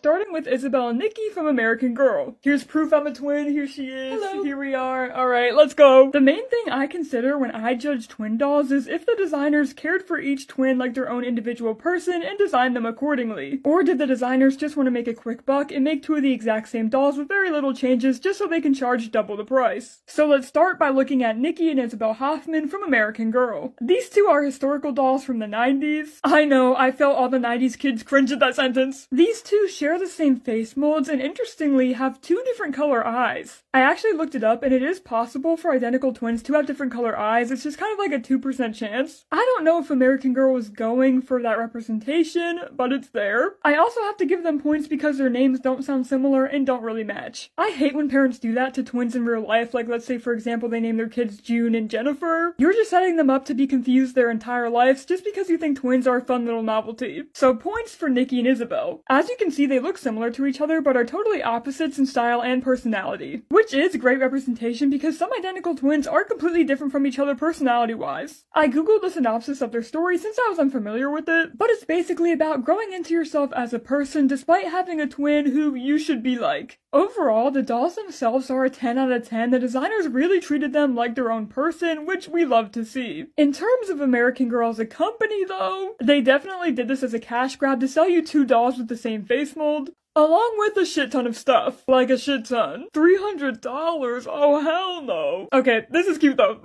starting with Isabel and Nikki from American Girl. Here's proof I'm a twin, here she is, Hello. Here we are, alright, let's go. The main thing I consider when I judge twin dolls is if the designers cared for each twin like their own individual person and designed them accordingly. Or did the designers just want to make a quick buck and make two of the exact same dolls with very little changes just so they can charge double the price. So let's start by looking at Nikki and Isabel Hoffman from American Girl. These two are historical dolls from the 90s. I know, I felt all the 90s kids cringe at that sentence. These two share the same face molds and interestingly have two different color eyes. I actually looked it up and it is possible for identical twins to have different color eyes. It's just kind of like a 2% chance. I don't know if American Girl was going for that representation, but it's there. I also have to give them points because their names don't sound similar and don't really match. I hate when parents do that to twins in real life, like let's say for example they name their kids June and Jennifer. You're just setting them up to be confused their entire lives just because you think twins are a fun little novelty. So points for Nikki and Isabel. As you can see, they look similar to each other but are totally opposites in style and personality, which is great representation because some identical twins are completely different from each other personality-wise. I googled the synopsis of their story since I was unfamiliar with it, but it's basically about growing into yourself as a person despite having a twin who you should be like. Overall, the dolls themselves are a 10 out of 10. The designers really treated them like their own person, which we love to see. In terms of American Girl as a company though, they definitely did this as a cash grab to sell you two dolls with the same face mold, along with a shit ton of stuff. Like a shit ton. $300? Oh hell no. Okay, this is cute though.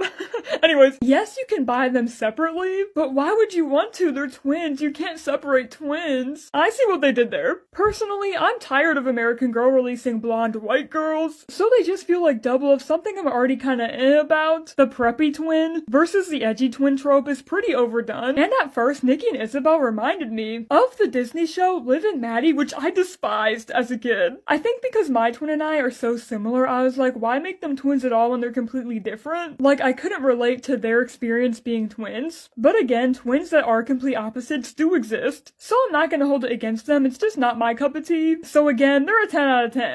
Anyways, yes, you can buy them separately, but why would you want to? They're twins. You can't separate twins. I see what they did there. Personally, I'm tired of American Girl releasing blonde white girls, so they just feel like double of something I'm already kinda about. The preppy twin versus the edgy twin trope is pretty overdone, and at first, Nikki and Isabel reminded me of the Disney show Liv and Maddie, which I despised as a kid. I think because my twin and I are so similar, I was like, why make them twins at all when they're completely different? Like, I couldn't relate to their experience being twins. But again, twins that are complete opposites do exist, so I'm not gonna hold it against them, it's just not my cup of tea. So again, they're a 10 out of 10.